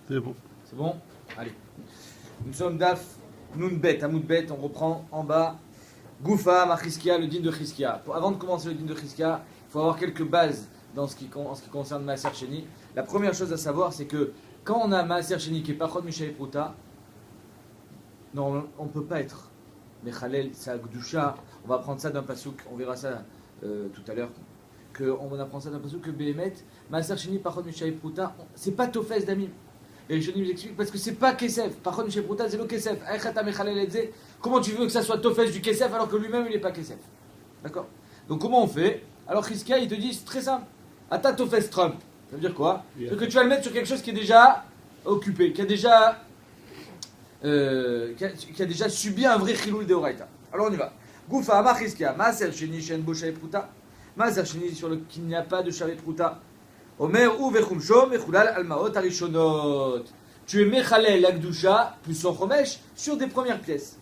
C'est bon. C'est bon? Allez. Nous sommes Daf Nunbet, Amoudbet, on reprend en bas. Goufa, Machiskia, le din de Chiskia. Avant de commencer le din de Chiskia, il faut avoir quelques bases en ce qui concerne Maaser Sheni. La première chose à savoir, c'est que quand on a Maaser Sheni qui est Pachot Mishaï Pruta, non, on ne peut pas être Mechalel, ça Gdusha. On va apprendre ça d'un pasouk, on verra ça tout à l'heure. On apprend ça d'un pasouk que Behemet, Maaser Sheni, Pachot Mishaï Pruta, c'est pas Tofes d'Amim. Et je nous explique parce que c'est pas Kesef. Par contre, chez Pruta, c'est le Kesef. Comment tu veux que ça soit Tofes du Kesef alors que lui-même il n'est pas Kesef? D'accord? Donc comment on fait? Alors Chizkia il te dit c'est très simple. Ata Tofes Trump. Ça veut dire quoi? C'est que tu vas le mettre sur quelque chose qui est déjà occupé, qui a déjà subi un vrai Chiloul de Oraita. Alors on y va. Goufa Amar Chizkia. Maaser Sheni Shen Bo Shavei Pruta. Maaser Sheni sur lequel il n'y a pas de Shavei Pruta. Omer ou vechumsho mechulal almaot arishonot. Tu es mechalel l'agdusha plus son chomesh sur des premières pièces.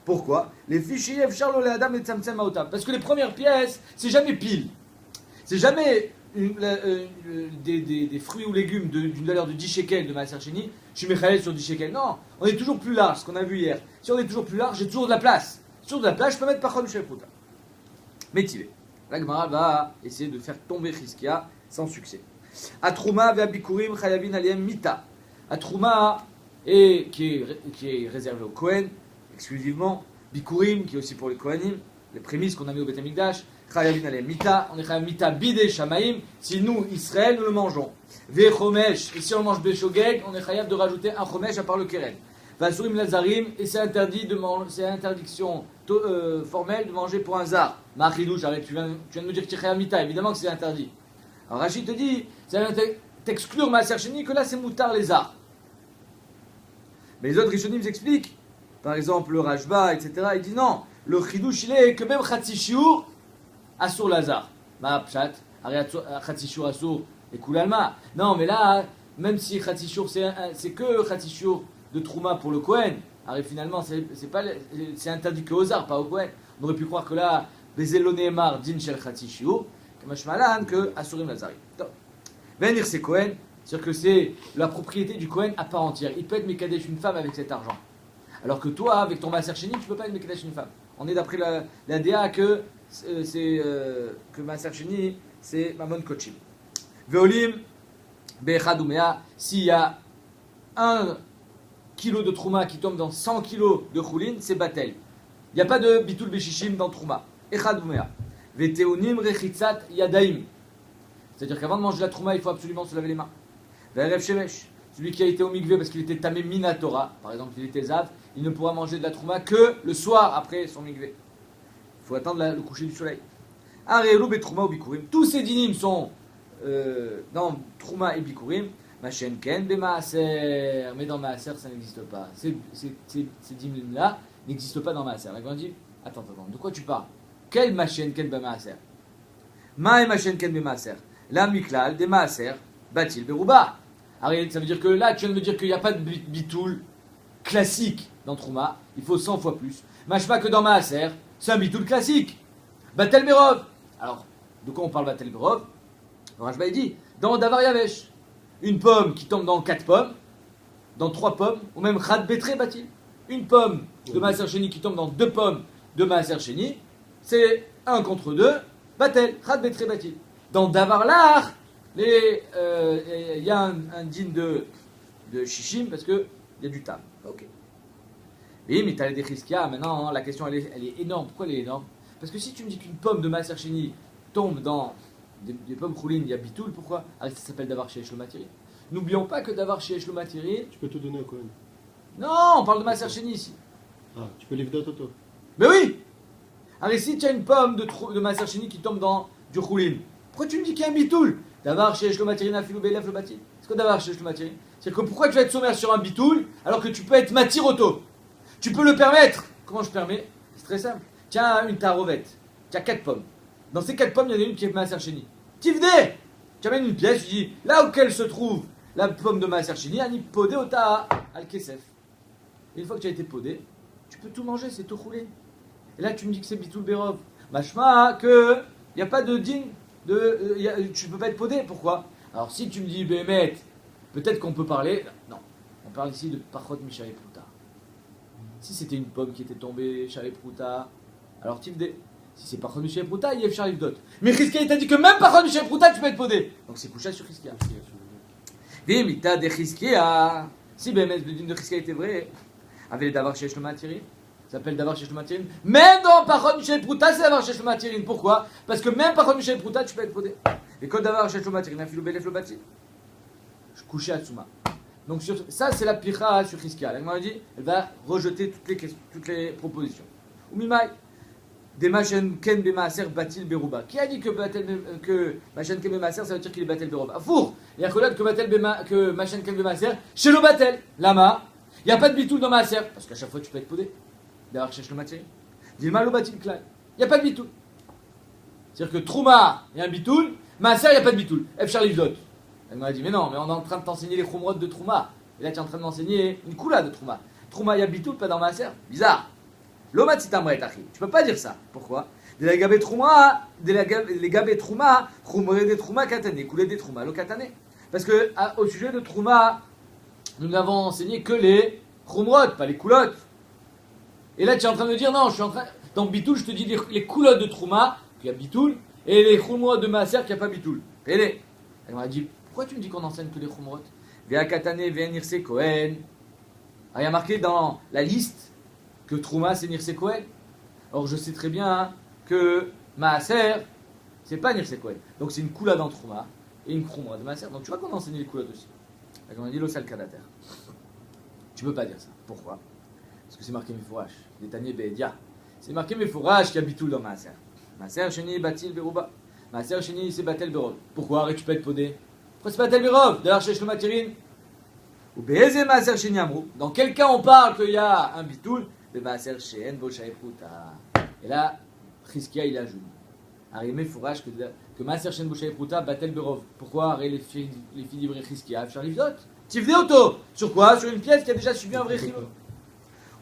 Pourquoi? Les fichiers charlo le adam et tzamtzem maotam. Parce que les premières pièces, c'est jamais pile. C'est jamais des fruits ou légumes d'une valeur de 10 shekels de Maaser Sheni. Je suis mechalel sur 10 shekels. Non, on est toujours plus large, ce qu'on a vu hier. Si on est toujours plus large, j'ai toujours de la place. Sur de la place, je peux mettre par contre Shepruta. Métilé. La Gemara va essayer de faire tomber Chizkia sans succès. Atrouma ve bikurim chayavin aliem mita. Atrouma qui est réservé au Kohen exclusivement. Bikurim qui est aussi pour les Kohanim, les prémices qu'on a mis au Beth Amikdash. Chayavin aliem mita. On est chayav mita bide shamaim. Si nous Israël nous le mangeons. Ve chomesh. Et si on mange beshogeg, on est chayav de rajouter un chomesh à part le keren. Vasurim lazarim. Et c'est interdit de manger. C'est interdiction formelle de manger pour un zar. Machidouche. Arrête. Tu viens de me dire que tu es chayav mita. Évidemment que c'est interdit. Alors Rachid te dit, ça vient t'exclure Maaser Sheni que là c'est moutar les arts. Mais les autres Rishonim expliquent, par exemple le Rashba, etc. Il dit non, le chidouche il est que même Chatzi Shiur Asur Lazar. Ma pshat, Chatzi Shiur Asur et Koulalma. Non mais là, même si Chatzi Shiur c'est que Chatzi Shiur de Trouma pour le Kohen, alors finalement c'est interdit que aux arts, pas au Kohen. On aurait pu croire que là, Bezel Neemar din shel Chatzi Shiur. Mashmalan que Asurim Lazari. Venir c'est Cohen, c'est-à-dire que c'est la propriété du Cohen à part entière. Il peut être Mekadesh une femme avec cet argent. Alors que toi, avec ton Maaser Sheni, tu ne peux pas être Mekadesh une femme. On est d'après la DA que Maaser Sheni, c'est Mamon Kochim. Veolim, Bechadumea, s'il y a 1 kilo de Trouma qui tombe dans 100 kilos de Choulin, c'est Batel. Il n'y a pas de Bitul Beshishim dans Trouma. Echadumea. Veteonim rechitzat yadaim. C'est-à-dire qu'avant de manger la trouma, il faut absolument se laver les mains. Ve'erev shemesh. Celui qui a été au mikvé parce qu'il était tamé minatora, par exemple, il était zav, il ne pourra manger de la trouma que le soir après son mikvé. Il faut attendre le coucher du soleil. Areelu betrouma ou bikurim. Tous ces dinim sont dans trouma et bikurim. Machen ken bemaaser. Mais dans maaser, ça n'existe pas. Ces dinim-là n'existent pas dans maaser. La grande dit, attends, de quoi tu parles? Quel machen ken b'maaser? Ma et machen ken b'maaser? La miklal des maaser batil berouba. Arrête, ça veut dire que là, tu viens de me dire qu'il n'y a pas de bitoul classique dans Trouma. Il faut 100 fois plus. Machma que dans maaser, c'est un bitoul classique. Batel berov. Alors, de quoi on parle batel berov? Rajba il dit, dans davar yavesh, une pomme qui tombe dans 4 pommes, dans 3 pommes, ou même chad betre batil. Une pomme de maaser sheni qui tombe dans 2 pommes de maaser sheni. C'est 1 contre 2, Batel, Chad Betre Batil. Dans Davarlar, il y a un din de Shishim parce qu'il y a du tam. Ok. Oui, mais tu as les Chizkia, maintenant la question elle est énorme. Pourquoi elle est énorme? Parce que si tu me dis qu'une pomme de Maaser Sheni tombe dans des pommes Choulin, il y a Bitoul, pourquoi? Alors ça s'appelle Davar chez Eshlomatiri. N'oublions pas que Davar chez Eshlomatiri. Tu peux tout donner à Cohen. Non, on parle de Maaser Sheni ici. Ah, tu peux livrer à Toto. Mais oui! Alors ici, tu as une pomme de Maaser Sheni qui tombe dans du Choulin. Pourquoi tu me dis qu'il y a un bitoul? Davar chez Eshlomatiri nafilou beilef le batil. C'est quoi Davar chez Eshlomatiri? C'est-à-dire que pourquoi tu vas être sommaire sur un bitoul alors que tu peux être matir auto? Tu peux le permettre. Comment je permets? C'est très simple. Tiens une tarovette. Tu as 4 pommes. Dans ces 4 pommes, il y en a une qui est Maaser Sheni. Tifdé! Tu amènes une pièce, tu dis là où elle se trouve la pomme de Maaser Sheni, ani podé ota al kesef. Et une fois que tu as été podé, tu peux tout manger, c'est tout roulé. Et là, tu me dis que c'est Bitoul Berov. Machma, que il n'y a pas de din, tu ne peux pas être podé. Pourquoi? Alors, si tu me dis, Bémet, peut-être qu'on peut parler. Non, on parle ici de Pachot Mishae Pruta. Si c'était une pomme qui était tombée, Shae Pruta, alors Tivde. Si c'est Pachot Mishae Pruta, il y a Shae Dot. Mais Chizkia, il t'a dit que même Pachot Mishae Pruta, tu peux être podé. Donc c'est couché sur Chizkia. Vimita de Chizkia. Si Bémet, le dîme de Chizkia était vrai, avec les Davar Shesh le Matirin. Ça s'appelle Davar Shesh le Matirin. Même dans Pachot Mishae Pruta, c'est Davar Shesh le Matirin. Pourquoi? Parce que même Pachot Mishae Pruta, tu peux être podé. Et quand Davar Shesh le Matirin, Afilou Belef le Bati. Je couchais à Tsuma. Donc ça, c'est la picha sur Chizkia. Elle m'a dit, elle va rejeter toutes les propositions. Ou Mimai, des Machen Ken Bemaaser Batil Beruba. Qui a dit que Machen Ken Bemaaser, ça veut dire qu'il est Batel Beruba? Afour. Il y a que Machen Ken Bemaaser, chez le Batel. Lama. Il n'y a pas de bitoul dans Maaser. Parce qu'à chaque fois, tu peux être podé. D'avoir cherché le matière. Dilma lo Batil Klal. Il n'y a pas de bitoul. C'est-à-dire que Trouma, il y a un bitoul. Maaser, il n'y a pas de bitoul. Efchar Livdot. Elle m'a dit, mais non, mais on est en train de t'enseigner les Khumrot de Trouma. Et là, tu es en train de m'enseigner une Kula de Trouma. Trouma, il y a bitoul, pas dans Maaser. Bizarre. L'omat sitamret achi. Tu peux pas dire ça. Pourquoi? Les gabé trouma, khumre des trouma katane, coulé des trouma, lo katane. Parce que au sujet de trouma, nous n'avons enseigné que les khumrot, pas les coulottes. Et là, tu es en train de me dire, non, je suis en train. Dans bitoul, je te dis les coulottes de trouma, qu'il y a bitoul, et les khumrot de maaser, qu'il n'y a pas bitoul. Elle m'a dit, pourquoi tu me dis qu'on enseigne que les khumrot? Via katane, via nirse kohen. Il y a marqué dans la liste que Trouma c'est Nirse Kohen. Or je sais très bien que Maaser c'est pas Nirse Kohen. Donc c'est une Kula dans Trouma et une Khumra de Maaser. Donc tu vois qu'on a enseigné les Kulas aussi. Donc on a dit l'osal kadater. Tu peux pas dire ça. Pourquoi? Parce que c'est marqué Mefourash. Détanier Be'edia. C'est marqué Mefourash qui habite tout dans Maaser. Maaser Sheni Batil Beruba. Maaser Sheni c'est Batel Berov. Pourquoi? Arrête, tu peux être podé. Pourquoi c'est Batel Berov? De l'archèche le matirin. Ou Be'eze Maaser Sheni Amrou. Dans quel cas on parle qu'il y a un bitoul? Et là, Chizkia il ajoute. Arimé fourrage que Maaser Shen Boshaï Pruta Batel Berov. Pourquoi les filles livrées Chizkia Afshar Livdot? Tivde auto. Sur quoi? Sur une pièce qui a déjà subi un vrai chilo.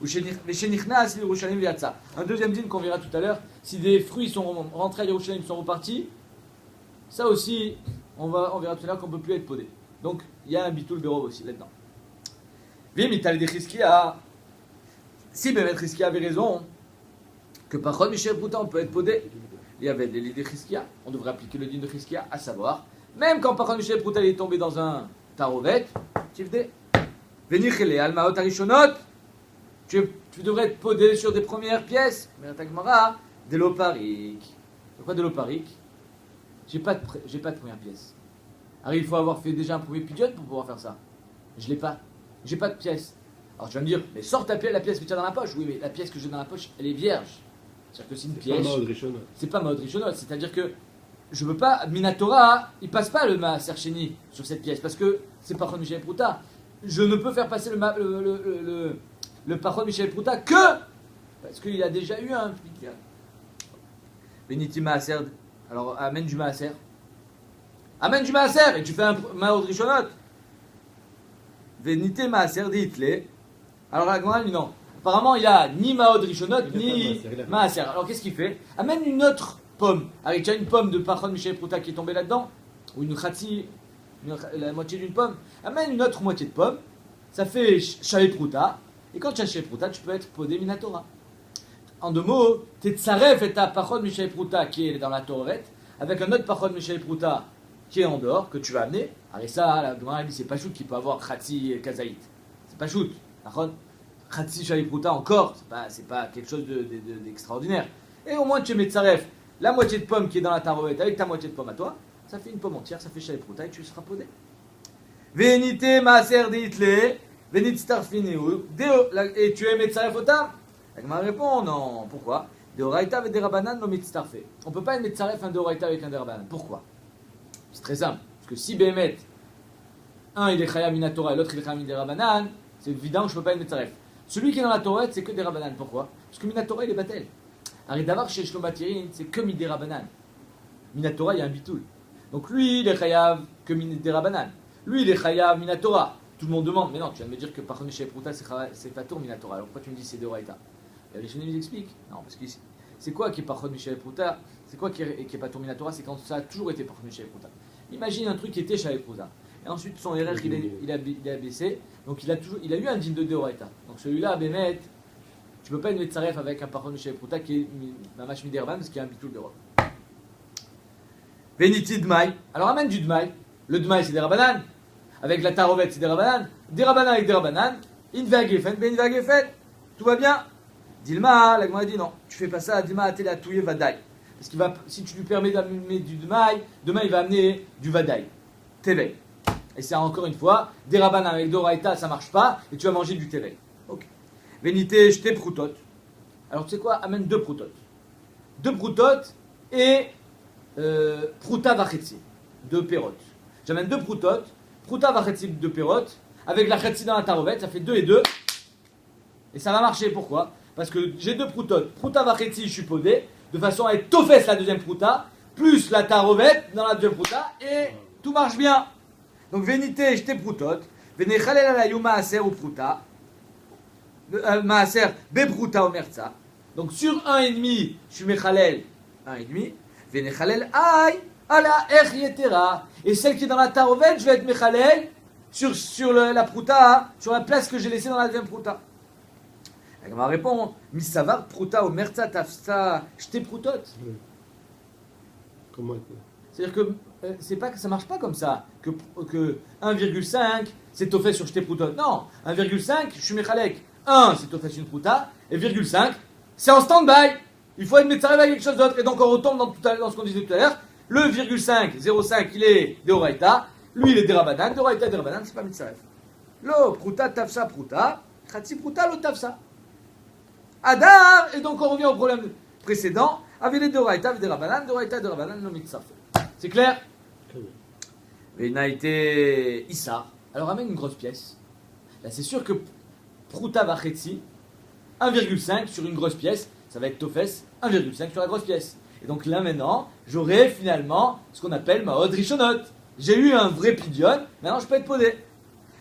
Ou Shenichna si Yerushalayim Viatza. Un deuxième dîme qu'on verra tout à l'heure. Si des fruits sont rentrés à Yerushalayim, sont repartis, ça aussi, on verra tout à l'heure qu'on ne peut plus être podé. Donc, il y a un bitoul Berov aussi là-dedans. Vim, il t'a des Chizkia. Si Bémet Chizkia avait raison, que Pachot Mishae Pruta on peut être podé, il y avait des l'idée de Chizkia, on devrait appliquer le din de Chizkia, à savoir, même quand Pachot Mishae Pruta est tombé dans un tarovet, tivde, Venichele Almaot Arishonot, tu devrais être podé sur des premières pièces, mais Tagmara, de l'oparik. Pourquoi de l'oparik? J'ai pas de première pièce. Alors il faut avoir fait déjà un premier pidyon pour pouvoir faire ça. Je l'ai pas. J'ai pas de pièce. Alors tu vas me dire, mais sors la pièce que tu as dans la poche. Oui, mais la pièce que j'ai dans la poche, elle est vierge. C'est-à-dire que c'est une pièce. C'est pas Maod Rishonot. C'est-à-dire que je veux pas. Minatora, il passe pas le Maaser Sheni sur cette pièce parce que c'est Pachot Mishae Pruta. Je ne peux faire passer le Pachot Mishae Pruta que parce qu'il a déjà eu un. Beniti Maaser. Alors amène du Maaser. Amène du Maaser et tu fais un Maod Rishonot. Venite Maaser d'Hitle. Alors la Gemara dit non. Apparemment, il n'y a ni Maod Rishonot, ni Maaser. Alors qu'est-ce qu'il fait? Amène une autre pomme. Alors tu as une pomme de Pachot Mishae Pruta qui est tombée là-dedans, ou une khatsi, la moitié d'une pomme. Amène une autre moitié de pomme. Ça fait Shae Pruta. Et quand tu as Shae Pruta, tu peux être podé Minatora. En deux mots, tu tsaref et ta Pachot Mishae Pruta qui est dans la Torah, avec un autre Pachot Mishae Pruta qui est en dehors, que tu vas amener. Alors ça, la Gemara dit c'est pas shoot qui peut avoir khatsi et kazaït. C'est pas shoot. Khatsi Shae Pruta encore, c'est pas quelque chose d'extraordinaire. Et au moins tu mets tsaref, la moitié de pomme qui est dans la taroët avec ta moitié de pomme à toi, ça fait une pomme entière, ça fait Shae Pruta et tu seras podé. Venite Maaser d'Hitle, venite Starfineu, et tu es tsaref otam. La Gemara répond non, pourquoi? Deoraita avec des rabanan no mitzarfe. On peut pas mettre tsaref un deoraita avec un derabanan. Pourquoi? C'est très simple, parce que si Bémet, un il est chaya minatora et l'autre il est chaya miderabanan, c'est évident que je ne peux pas être metzaref. Celui qui est dans la Torah, c'est que des rabanan. Pourquoi? Parce que minatora il est batel. Arrête d'avoir chez Shlomatirin, c'est que miderabanan. Minatora il y a un bitoul. Donc lui il est chayav que miderabanan. Lui il est chayav minatora. Tout le monde demande, mais non, tu viens de me dire que Pachot Mishae Pruta c'est Fatour minatora. Alors pourquoi tu me dis c'est de Raïta? Les Rishonim nous expliquent. Non, parce que c'est quoi qui est Pachot Mishae Pruta? C'est quoi qui est Fatour minatora? C'est quand ça a toujours été Pachot Mishae Pruta. Imagine un truc qui était Shae Pruta. et ensuite son erreur il a baissé, donc il a eu un din de Deoraita. Donc celui-là, Bémet, tu ne peux pas une Metzaref avec un paron de chez Prouta qui est Mamash Miderban parce qu'il y a un bitul d'Europe. Veniti Dmaï, alors amène du Dmaï. Le Dmaï c'est des Rabanan, avec la Tarovet c'est des Rabanan avec des Rabanan, Inva Gefen, Ben Inva Gefen, tout va bien. Dilma, la Gemara dit non, tu fais pas ça, Dilma a la touye Vadaï. Parce que si tu lui permets d'amener du Dmaï, demain il va amener du Vadaï. Tevei. Et c'est encore une fois, des Rabanan avec Doraita ça marche pas, et tu vas manger du Tevei. Ok. Venite, jeté Proutot. Alors tu sais quoi, amène 2 Proutot. 2 Proutot et Prouta Vachetzi, 2 Perot. J'amène 2 Proutot, Prouta Vachetzi, 2 Perot, avec la Chetzi dans la Tarovet, ça fait 2 et 2. Et ça va marcher, pourquoi? Parce que j'ai 2 Proutot, Prouta Vachetzi, je suis podé, de façon à être Tofes la deuxième Prouta, plus la Tarovet dans la deuxième Prouta, et tout marche bien. Donc Venite, jeté Proutot, Vene Chalel Alayou Maaser ou Prouta, Maaser Beprouta ou Merza. Donc sur 1,5, je suis Mechalel 1,5. Venechalel Aïe, ala Ech. Et celle qui est dans la Tarovet, je vais être Mechalel sur la Prouta, sur la place que j'ai laissée dans la deuxième Prouta. Elle va répondre Misavar Prouta ou Merza Tafsa Jte Proutot. Comment? C'est-à-dire que c'est pas que ça marche pas comme ça. Que 1,5 c'est Tofet sur Jte Proutot. Non, 1,5 je suis Mechalek. 1 c'est Tofet sur une Prouta, et 0,5 c'est en stand-by. Il faut être Metzaref avec quelque chose d'autre. Et donc on retombe dans ce qu'on disait tout à l'heure. Le 0,5 il est Deoraita. Lui il est Derabanan. Deoraita, Derabanan, c'est pas Metzaref. Lo, Prouta, Tafsa, Prouta. Khatsi, Prouta, lo, Tafsa. Adar. Et donc on revient au problème précédent. Avec les Deoraita, avec Derabanan. Deoraita, Derabanan, lo, Metzaref. C'est clair? Très bien. Mais il a été Issar. Alors amène une grosse pièce. Là c'est sûr que Prouta Vachetzi, 1,5 sur une grosse pièce. Ça va être Tofes 1,5 sur la grosse pièce. Et donc là maintenant, j'aurai finalement ce qu'on appelle ma Hod Rishonot. J'ai eu un vrai pidion, maintenant je peux être podé.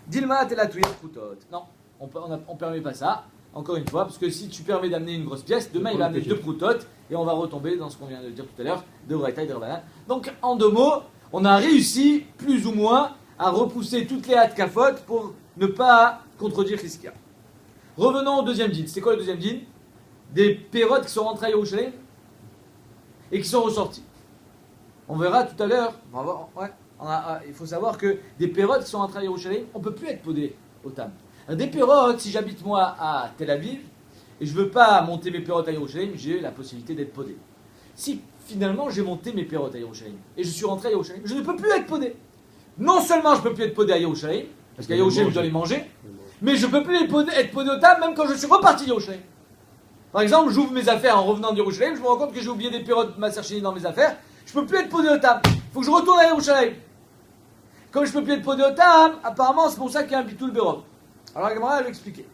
Dilma t'es la touille Proutot. Non, on permet pas ça, encore une fois, parce que si tu permets d'amener une grosse pièce, demain il va amener 2 Proutot, et on va retomber dans ce qu'on vient de dire tout à l'heure, de Braïta et de Rabanan. Donc en 2 mots, on a réussi, plus ou moins, à repousser toutes les Hatkafot pour ne pas contredire Hiskia. Revenons au deuxième din. C'est quoi le deuxième din? Des pérotes qui sont rentrés à Yerushalayim et qui sont ressortis. On verra tout à l'heure. Il faut savoir que des pérotes qui sont rentrés à Yerushalayim, on ne peut plus être podé au Tam. Des pérotes, si j'habite moi à Tel Aviv et je ne veux pas monter mes pérotes à Yerushalayim, j'ai la possibilité d'être podé. Si finalement j'ai monté mes pérotes à Yerushalayim et je suis rentré à Yerushalayim, je ne peux plus être podé. Non seulement je ne peux plus être podé à Yerushalayim, parce qu'à Yerushalayim je dois les manger, mais je ne peux plus être podé au Tam même quand je suis reparti à Yerushalayim. Par exemple, j'ouvre mes affaires en revenant d'Yerushalayim, je me rends compte que j'ai oublié des pérotes Maserchini dans mes affaires, je ne peux plus être podé au Tam. Il faut que je retourne à Yerushalayim. Comme je ne peux plus être podé au Tam, apparemment c'est pour ça qu'il y a un bitul berov. Alors la Gemara va l'expliquer.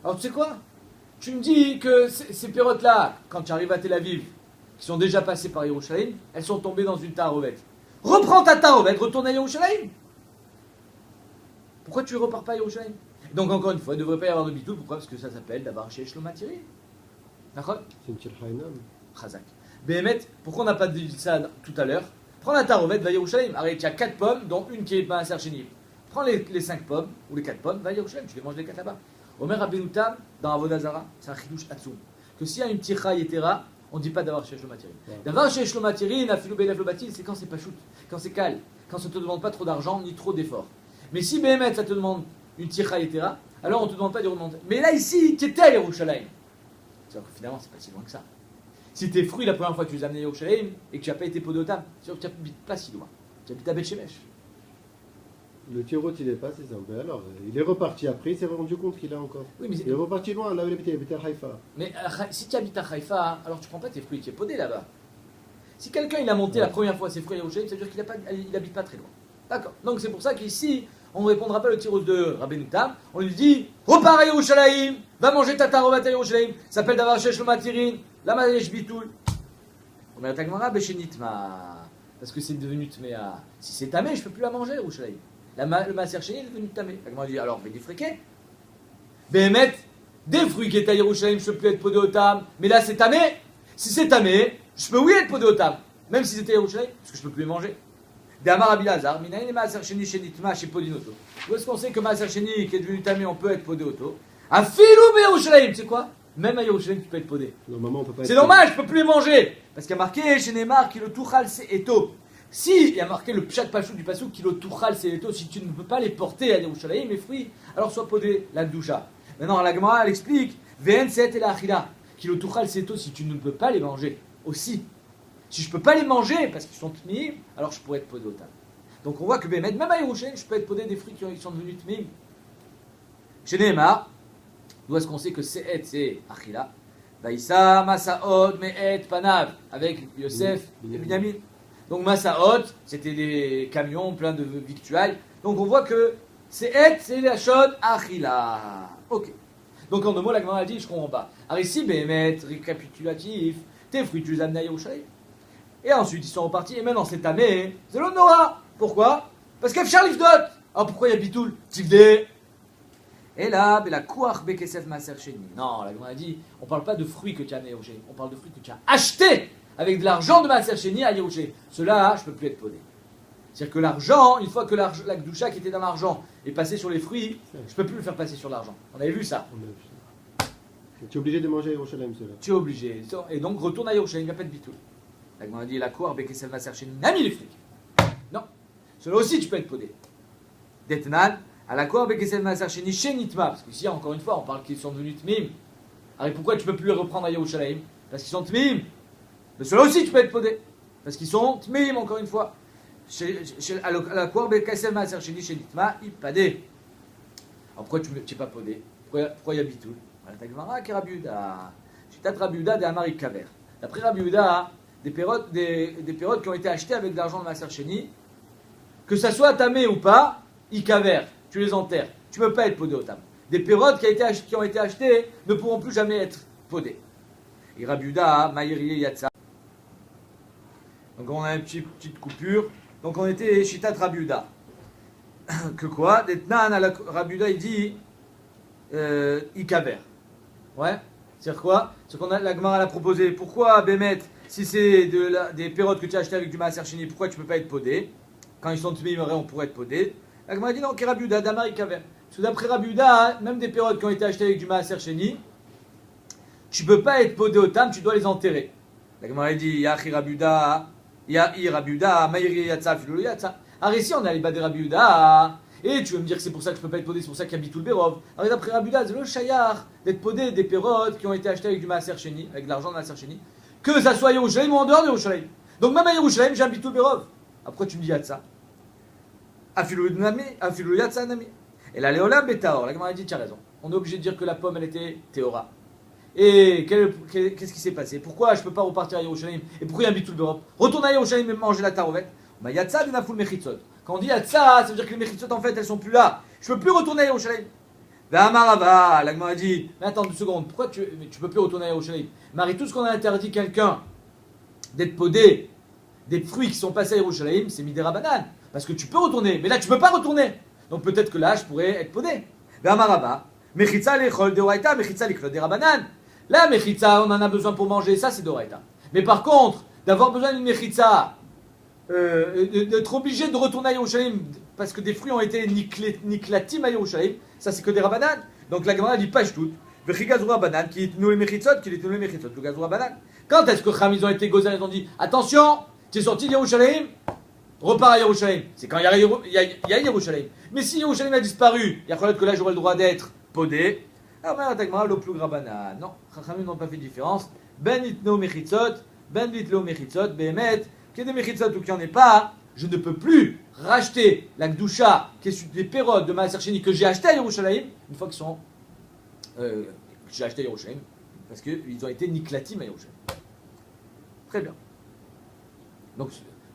Alors tu sais quoi? Tu me dis que ces pérotes-là, quand tu arrives à Tel Aviv, qui sont déjà passées par Yerushalayim, elles sont tombées dans une tarovet. Reprends ta tarovet, retourne à Yerushalayim. Pourquoi tu ne repars pas à Yerushalayim? Donc encore une fois, il ne devrait pas y avoir de bitul. Pourquoi? Parce que ça s'appelle d'abord chez Shlomatiri. D'accord? C'est une Tirhaïnam. Chazak. Béhémet, pourquoi on n'a pas dit ça tout à l'heure? Prends la tarovet, va à Yerushalayim. Arrête, il y a 4 pommes, dont une qui est pas un serchéniv. Prends les 5 pommes, ou les 4 pommes, va à Yerushalayim, tu les manges les 4 là-bas. Omer Abenoutam, dans Avodazara, c'est un chidouche atsoum. Que s'il y a une tircha yetera, on ne dit pas d'avoir chez Shlomatiri. D'avoir chez Shlomatiri, nafilou be'leflobatil, c'est quand c'est pas shoot, quand c'est calme, quand ça ne te demande pas trop d'argent ni trop d'efforts. Mais si Béhémet, ça te demande une tircha yetera, alors on ne te demande pas de remonter. Mais là, ici, tu étais à Yerushalayim. C'est-à-dire que finalement, c'est pas si loin que ça. Si tes fruits, la première fois que tu les as amenés à Yerushalayim et que tu n'as pas été podé au Tam, c'est sûr que tu n'habites pas si loin. Tu habites à Beth Shemesh. Le tirot, il est passé, ça. Ben alors, il est reparti après, il s'est rendu compte qu'il a encore. Oui, mais il est reparti loin, là où il habitait à Haïfa. Mais si tu habites à Haïfa, alors tu ne prends pas tes fruits, tu es podé là-bas. Si quelqu'un il a monté la première fois ses fruits à Yerushalayim, ça veut dire qu'il n'habite pas très loin. D'accord. Donc c'est pour ça qu'ici, on ne répondra pas le tirot de Rabbeinu Tam. On lui dit repars à Yerushalayim, va manger ta tarovat à Yerushalayim. Ça s'appelle d'avoir chez Shlomatiri, la Madesh Bitoul. On a Tagmara Beshenitma. Parce que c'est devenu Tmea. Si c'est Tamé, je ne peux plus la manger à Yerushalayim. Le Maaser Sheni est devenu Tamé. Tagmara dit alors, mais des friquets. Béhémet, des fruits qui étaient à Yerushalayim, je ne peux plus être podé au Tam. Mais là c'est Tamé. Si c'est Tamé, Je peux oui être podé au tam, même si c'était Yerushalayim, parce que je peux plus les manger. D'Amar Rabbi Lazar, Minaïn et Maaser Sheni Shenitma chez Podinoto. Où est-ce qu'on sait que Maaser Sheni qui est devenu tamé, on peut être podé auto? À Filou Yerushalayim, c'est quoi? Même à Yerushalayim, tu peux être podé. Normalement, on peut pas. C'est normal, je peux plus les manger. Parce qu'il y a marqué chez Neymar qui le touchal c'est eto. Si il y a marqué le pshat pashou du pasou qui le touchal c'est eto, si tu ne peux pas les porter à Yerushalayim, mes fruits, alors sois podé la doucha. Maintenant, la Gemara elle explique Vn set et la achila qui le touchal c'est eto si tu ne peux pas les manger aussi. Si je ne peux pas les manger parce qu'ils sont tmim, alors je pourrais être podé au tam. Donc on voit que même à Yerushalayim, je peux être podé des fruits qui sont devenus tmim. Chez Neymar, d'où est-ce qu'on sait que c'est achila? Vaïssa, Masaot, Me'et, Panav, avec Yosef et Binyamin. Donc Masaot, c'était des camions pleins de victuailles. Donc on voit que c'est la chaude achila. Ok. Donc en deux mots, la Gemara a dit, je comprends pas. Alors ici, Bémet, récapitulatif, tes fruits, tu les amènes à Yerushalayim. Et ensuite, ils sont repartis, et maintenant c'est tamé, c'est l'Onora. Pourquoi? Parce qu'il y a Charles Ifdot. Alors pourquoi il y a Bitoul? Tivdé. Et là, la kouach bekesef maaser sheni. Non, la Gemara a dit, on ne parle pas de fruits que tu as amenés à Yerushalayim, on parle de fruits que tu as achetés avec de l'argent de maaser sheni à Yerushalayim. Cela, je ne peux plus être podé. C'est-à-dire que l'argent, une fois que la gdoucha qui était dans l'argent est passée sur les fruits, je ne peux plus le faire passer sur l'argent. On avait vu ça. Tu es obligé de manger à Yerushalayim, cela. Tu es obligé. Et donc, retourne à Yerushalayim, il n'y a pas de bitoul. La Gemara a dit, la kouach bekesef maaser sheni. Nami les fruits. Non. Cela aussi, tu peux être podé. Detnan. À la quoi Bekesel Maaser Sheni Shenitma, parce qu'ici encore une fois on parle qu'ils sont devenus tmim. Alors pourquoi tu peux plus les reprendre à Yerushalayim? Parce qu'ils sont tmim. Mais ceux-là aussi tu peux être podé, parce qu'ils sont tmim encore une fois. À la quoi Bekesel Maaser Sheni Shenitma Ipadé. Alors pourquoi tu n'es pas podé? Pourquoi il y a Bitoul? Voilà ta Gemara qui est Rabbi Yehuda. Chitat Rabbi Yehuda de Amar Kaver. D'après Rabbi Yehuda, des pérodes qui ont été achetées avec de l'argent de Maaser Sheni, que ça soit tamé ou pas, Ikaver. Tu les enterres. Tu ne peux pas être podé au tam. Des pérodes qui ont été achetées ne pourront plus jamais être podées. Et Rabbi Yehuda, Maïri Yatsa. Donc on a une petite coupure. Donc on était Shitat Rabbi Yehuda. Que quoi? Rabbi Yehuda il dit Ikaver. Ouais. C'est-à-dire quoi? C'est qu'on a la Gemara l'a proposé. Pourquoi Bémet, si c'est des pérodes que tu as achetées avec du Maaser Sheni, pourquoi tu ne peux pas être podé? Quand ils sont tmim, on pourrait être podé. La Gemara dit non, qui Rabbi Yehuda, d'Amar Ikaver. Parce que d'après Rabbi Yehuda, même des pérodes qui ont été achetées avec du Maaser Sheni, tu ne peux pas être podé au tam, tu dois les enterrer. La Gemara dit Yahi Rabbi Yehuda, Yahi Rabbi Yehuda, Maïri Yatsa, Filou Yatsa. Alors ici, on a les bas de Rabbi Yehuda. Et tu veux me dire que c'est pour ça que je ne peux pas être podé, c'est pour ça qu'il y a Bitoul Berov. Alors d'après Rabbi Yehuda, c'est le chayar d'être podé des pérodes qui ont été achetées avec du Maaser Sheni, avec de l'argent de Maaser Sheni, que ça soit à Yerushalayim ou en dehors de Yerushalayim. Donc même à Yerushalayim, j'ai un Bitoul Berov. Après, tu me dis Yatsa. Afilou Yatsa Nami. Et la Léolam Betaor, la Gemara dit, tu as raison. On est obligé de dire que la pomme, elle était Théora. Et qu'est-ce qui s'est passé? Pourquoi je ne peux pas repartir à Yerushalayim? Et pourquoi il y a un Bitoul Berov? Retourne à Yerushalayim et manger la tarouvette. Yatsa de Nafoul Mechitzot. Quand on dit Yatsa, ça veut dire que les Mechitzot, en fait, elles ne sont plus là. Je ne peux plus retourner à Yerushalayim. Amarava, la Gemara dit, mais attends 2 secondes, pourquoi tu ne peux plus retourner à Yerushalayim? Marie, tout ce qu'on a interdit quelqu'un d'être podé des fruits qui sont passés à Yerushalayim, c'est Midera Banane. Parce que tu peux retourner, mais là tu ne peux pas retourner. Donc peut-être que là je pourrais être podé. Amarava, Mechitza lechol deoraita, Mechitza lechol derabanan. La Mechitza, on en a besoin pour manger, ça c'est doraita. Mais par contre, d'avoir besoin d'une Mechitza, d'être obligé de retourner à Yerushalayim parce que des fruits ont été niklatim à Yerushalayim, ça c'est que des rabanan. Donc la Gemara dit pas tout. Vechigazura banan qui est nous les mechitzot, qui est nous les mechitzot, le gazura banan. Quand est-ce que Cham ils ont été gozer, ils ont dit attention, tu es sorti de Yerushalayim, repars à Yerushalayim. C'est quand il y a Yerushalayim. Mais si Yerushalayim a disparu, il y a peut-être que là j'aurai le droit d'être podé. Alors la Gemara le plus rabanan. Non, Chachamim n'ont pas fait de différence. Ben itno mechitzot, ben vitlo mechitzot, behemet. Qu'il y ait des mechitzot ou qu'il n'y en ait pas, je ne peux plus racheter la gdoucha, qui est des pérodes de Maaser Sheni que j'ai acheté à Yerushalayim, une fois qu'ils sont que j'ai acheté à Yerushalayim, parce qu'ils ont été niklatim à Yerushalayim. Très bien. Donc,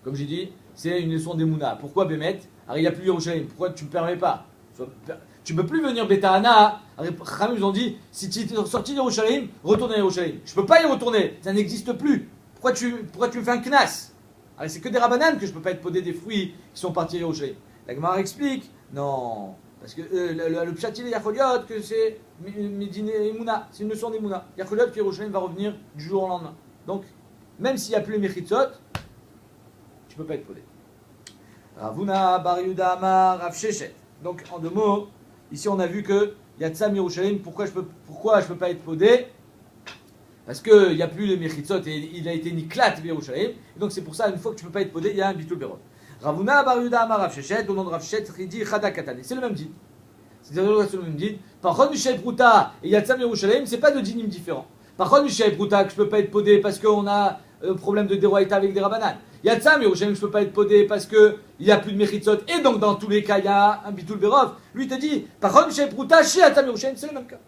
comme j'ai dit, c'est une leçon d'Emouna. Pourquoi Bémet? Alors il n'y a plus Yerushalayim. Pourquoi tu ne me permets pas? Tu ne peux plus venir Betahana. Chachamim, ils ont dit, si tu es sorti de Yerushalayim, retourne à Yerushalayim. Je ne peux pas y retourner, ça n'existe plus. Pourquoi tu me fais un knas? Alors c'est que des rabananes que je ne peux pas être podé des fruits qui sont partis à Yerushalayim. La Gemara explique, non, parce que le pshatil Yacholiot, que c'est Medine Emouna, c'est une leçon d'Emouna. Yacholiot que Yerushalayim va revenir du jour au lendemain. Donc, même s'il n'y a plus les mechitzot, tu ne peux pas être podé. Ravuna bar Yehuda amar Rav Sheshet. Donc en deux mots, ici on a vu que Yatsam Yerushalayim, pourquoi je peux pas être podé? Parce qu'il n'y a plus les mechitzot et il a été niklat Yerushalayim. Et donc c'est pour ça, une fois que tu ne peux pas être podé, il y a un bitul berov. Ravuna bar Yehuda amar Rav Sheshet, au nom de Rav Sheshet, il dit Chada Katane. C'est le même din. C'est-à-dire le même din. Par contre, Mishaï Pruta et Yatsam Yerushalayim, c'est pas de dinim différents. Par contre, Mishaï Pruta, que je ne peux pas être podé parce qu'on a un problème de déroïta avec des rabanan. Yatsam Yerushalayim, je ne peux pas être podé parce qu'il n'y a plus de mechitzot. Et donc, dans tous les cas, il y a un bitul berov. Lui, il te dit, par contre, Mishaï Pruta, chez Yatsam Yerushalayim, c'est le même cas.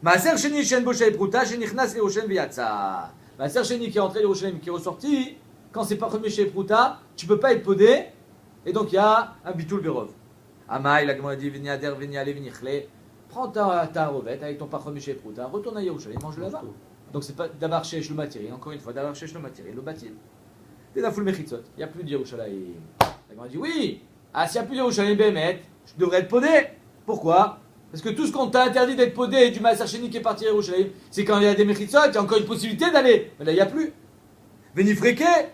Maaser Sheni, Shen Bo Shay Pruta, Shenichnas Yerushalayim V'Yatsa. Maaser Sheni qui est entré Yerushalayim, qui est ressorti, quand c'est par contre Mishaï Pruta, tu ne peux pas être podé. Et donc, il y a un bitul berov. Amaï, la Gemara dit, Vini Ader, Vini Ale, Vini Chle. Prends ta rovette avec ton parfum Mishaï Pruta, retourne à Yerushalayim, mange là-bas. Donc c'est pas d'avoir cherché le matériel, encore une fois, d'avoir cherché le matériel, le bâtir. T'es dans full mechitzot, il n'y a plus de Yerushalayim. La Gemara dit, oui, s'il n'y a plus de Yerushalayim Bémet, je devrais être podé. Pourquoi? Parce que tout ce qu'on t'a interdit d'être podé du Maaser Sheni qui est parti à Yerushalayim, c'est quand il y a des mechitzot, il y a encore une possibilité d'aller. Mais là, il n'y a plus. Veni freke.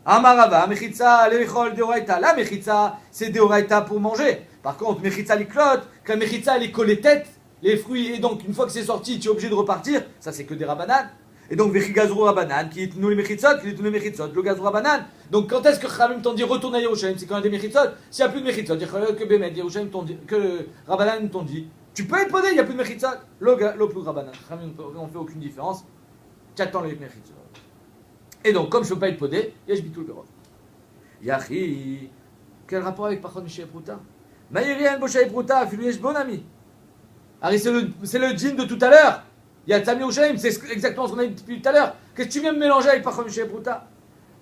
Amarava, mechitza, lechol, deoraita. La mechitza, c'est deoraita pour manger. Par contre, mechitza liklot, que la mechitza, elle est collée tête, les fruits, et donc une fois que c'est sorti, tu es obligé de repartir. Ça, c'est que des rabanan. Et donc, vechigazru rabanan, qui est nous les mechitzot, qui est nous les mechitzot, le gazru rabanan. Donc, quand est-ce que Khamim t'ont dit retourne à Yerushalayim? C'est quand il y a des mechitzot. S'il n'y a plus de mechitzot, que Bémet, Yerushalayim t'ont dit, que rabanan t'ont dit, tu peux être podé, il n'y a plus de mechitzot. Le plus rabanan. Khamim, on ne fait aucune différence. Tu attends les mechitzot. Et donc, comme je ne peux pas être podé, yesh bitul berov. Yachi, quel rapport avec Pachon Mishaï Pruta? Maïrien Boshaï Pruta, filou yesh bon ami. Ari, c'est le djinn de tout à l'heure. Il y a Tzam Yerushalayim, c'est exactement ce qu'on a dit depuis tout à l'heure. Qu'est-ce que tu viens me mélanger avec Pachon Mishaï Pruta?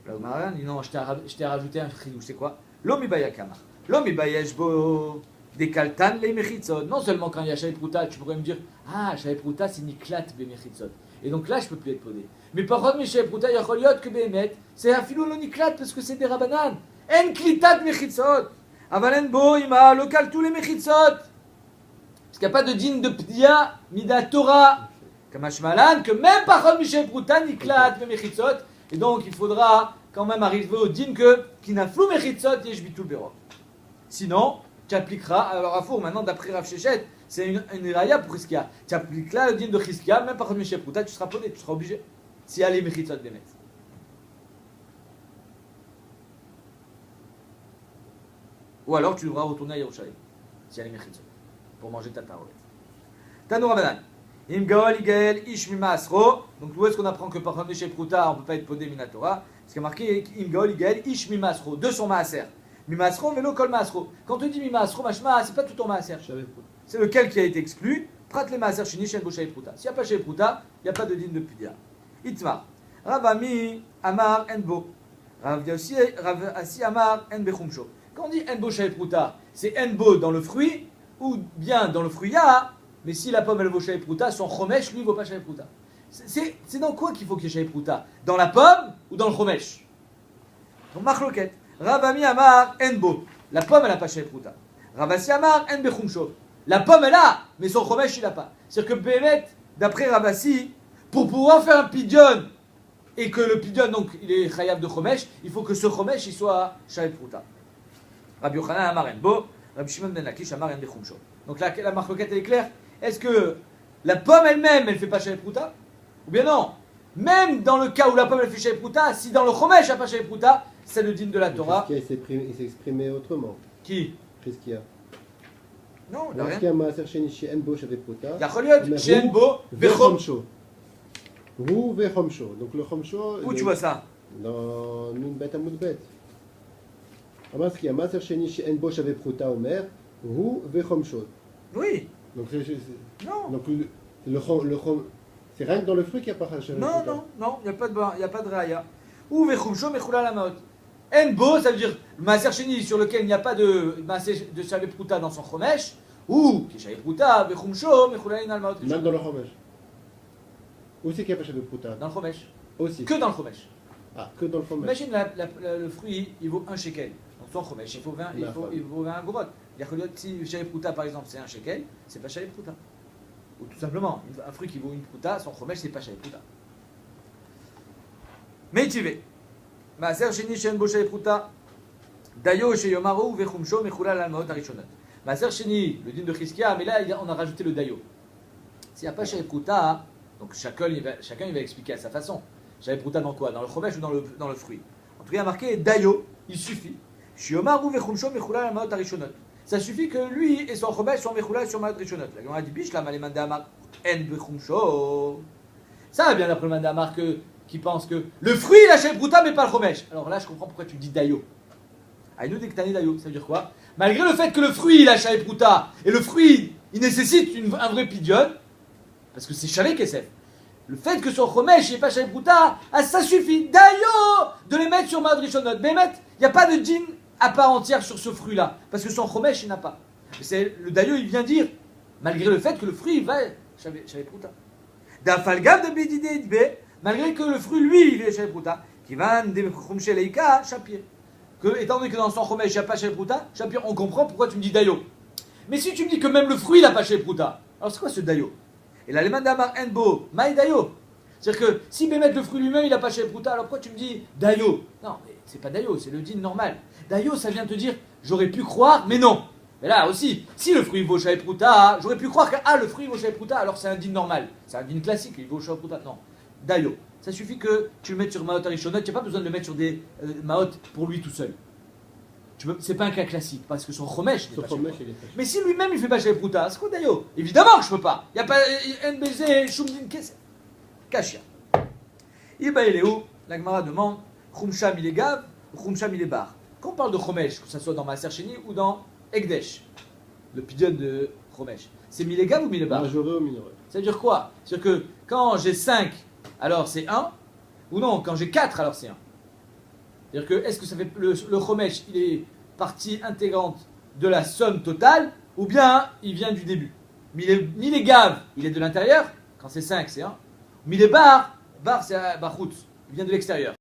Là, Marian dit non, je t'ai rajouté un chidou, c'est quoi? L'homme ibaya kamar. L'homme ibaya yesh bo des kaltan les mechitzot. Non seulement quand il y a Shaï Pruta, tu pourrais me dire, ah, Shaï Pruta, c'est niklat be mechitzot. Et donc là, je ne peux plus être podé. Mais par contre, Mishaï Pruta, Yacholiot, que Bémet, c'est un filou loniklat parce que c'est des rabanan. En klitat mechitzot. Avalen bo, ima, local tous les mechitzot. Parce qu'il n'y a pas de din de pdia, mida Torah. Kamashmalan, que même par contre, Mishaï Pruta, niklat mechitzot. Et donc, il faudra quand même arriver au din que, qui n'a flou mechitzot, yesh bitul berov. Sinon, tu appliqueras, alors à four, maintenant, d'après Rav Sheshet, c'est une raya pour Chizkia. Tu appliques là le din de Chizkia, même par contre Mishaï Pruta, tu seras podé, tu seras obligé. Si elle est mechitzot bémet. Ou alors tu devras retourner à Yerushalayim, si elle est mechitzot, pour manger ta tarolet. Tanou Rabanan. Im gaol igael ish mima asro. Donc où est-ce qu'on apprend que par contre Mishaï Pruta, on ne peut pas être podé minatora? Parce qu'il y a marqué Im gaol igael ish mima asro, de son maaser. Mima asro, mais lo kol maasro. Quand on dit mima asro, machma, c'est pas tout ton maaser. C'est lequel qui a été exclu. Prat le maaser shini shel bo Shaï Pruta. S'il n'y a pas Shaï Pruta, il n'y a pas de din de pudia. Itmar. Rav Ami Amar Enbo. Rav Asi Amar Enbechumsho. Quand on dit Enbo Shaï Pruta, c'est Enbo dans le fruit, ou bien dans le fruit ya, mais si la pomme elle vaut Shaï Pruta, son chomesh lui vaut pas Shaï Pruta. C'est dans quoi qu'il faut qu'il y ait Shaï Pruta? Dans la pomme ou dans le chomesh? Donc Machloket. Rav Ami Amar Enbo. La pomme elle n'a pas Shaï Pruta. Rav Asi Amar Enbechumsho. La pomme elle a, mais son chomesh il n'a pas. C'est-à-dire que Bémet, d'après Rav Asi, pour pouvoir faire un pidyon, et que le pidyon, donc, il est chayav de chomesh, il faut que ce chomesh, il soit Shaï Pruta. Rabbi Yochanan Amar Enbo, Rabbi Shimon ben Lakish Amar Enbechumsho. Donc la marloquette, elle est claire. Est-ce que la pomme elle-même, elle ne fait pas Shaï Pruta? Ou bien non? Même dans le cas où la pomme, elle fait Shaï Pruta, si dans le chomesh, il n'y a pas Shaï Pruta, c'est le din de la Torah. Il s'est exprimé autrement. Qui? Chizkia. Non, il n'y a rien. Chizkia Maaser Sheni chez Enbo Shaï Pruta. Yacholiot, chez Enbo, vechomsho. Rou vechomsho. Donc le chomsho. Où tu vois ça? Dans Nun Bet Amud Bet. Amar Chizkia Maaser Sheni chez Enbo Shaï Pruta Omer. Rou vechomsho. Oui. Donc Non. Donc le c'est rien que dans le fruit qu'il n'y a pas Shaï Pruta. Non, il n'y a pas de raya. Ou vechumsho mechula la maot. Enbo, ça veut dire le maaser sheni sur lequel il n'y a pas de maaser de Shaï Pruta dans son chomesh, ou qui Shaï Pruta, vechumsho mechula la maot. Même dans le chomesh. Où c'est qu'il n'y a pas Shaï Pruta? Dans le chomesh. Aussi. Que dans le chomesh. Ah, que dans le chomesh. Imagine le fruit, il vaut 1 shekel. Donc son chomesh, il vaut 20 gorot. Si Shaï Pruta par exemple c'est 1 shekel, c'est pas Shaï Pruta. Ou tout simplement, un fruit qui vaut une pruta, son chomesh c'est pas Shaï Pruta. Meitivé. Maaser sheni shen bo shavei pruta. Dayo she yomaru vechumsho mechulal al maot harishonot. Maaser sheni, le din de Chizkia, mais là on a rajouté le dayo. S'il n'y a pas shavei pruta, donc chacun il va expliquer à sa façon. Shavei pruta dans quoi? Dans le chomesh ou dans le fruit? En tout cas, il y a marqué dayo, il suffit. Shiomaru vechumsho mechulal al maot harishonot. Ça suffit que lui et son chomesh soient mechulal sur maot harishonot. La Gemara dit bishlam ale manda amar en vechumsho. Ça va bien d'après le manda amar qui pense que le fruit il a shavei pruta mais pas le chomesh. Alors là, je comprends pourquoi tu dis dayo. Aïnou dektane dayo, ça veut dire quoi? Malgré le fait que le fruit il a shavei pruta et le fruit il nécessite un vrai pidyon, parce que c'est shavei kesef. Le fait que son chomesh n'est pas shavei pruta, ça suffit. Dayo de les mettre sur maot harishonot. Mais il n'y a pas de din à part entière sur ce fruit-là, parce que son chomesh il n'a pas. Le dayo il vient dire, malgré le fait que le fruit il va shavei pruta. D'afalgam de bedide be, malgré que le fruit lui il est shavei pruta, qui va de chumshe leika shapir. Que étant donné que dans son chomesh il n'y a pas shavei pruta, shapir, on comprend pourquoi tu me dis dayo. Mais si tu me dis que même le fruit il n'a pas shavei pruta, alors c'est quoi ce dayo? Et là, les mandamar enbo, maï dayo. C'est-à-dire que si Bémet le fruit lui-même il n'a pas shavei pruta, alors pourquoi tu me dis dayo? Non, mais c'est pas dayo, c'est le din normal. Dayo, ça vient te dire j'aurais pu croire, mais non. Mais là aussi, si le fruit vaut shavei pruta, j'aurais pu croire que le fruit vaut shavei pruta, alors c'est un din normal. C'est un din classique, il vaut shavei pruta. Non, dayo. Ça suffit que tu le mettes sur maot harishonot, tu n'as pas besoin de le mettre sur des maot pour lui tout seul. C'est pas un cas classique, parce que son chomesh n'est pas shavei pruta. Mais si lui-même il fait pas shavei pruta, c'est quoi dayo? Évidemment que je peux pas. Il n'y a pas NBZ, Shumdin, Kesef. Kashia. Iba il est où? La Gemara demande Chumsham il est gav ou Chumsham il est bar. Quand on parle de chomesh, que ce soit dans Maaser Sheni ou dans Ekdesh, le pidyon de chomesh, c'est milégav ou milébar? Majoré ou minoré. Ça veut dire quoi? C'est-à-dire que quand j'ai 5, alors c'est 1, ou non, quand j'ai 4, alors c'est 1. C'est-à-dire que est-ce que ça fait le chomesh, il est partie intégrante de la somme totale, ou bien il vient du début? Milégav, il est de l'intérieur, quand c'est 5, c'est 1. Milébar, c'est bachoutz, il vient de l'extérieur.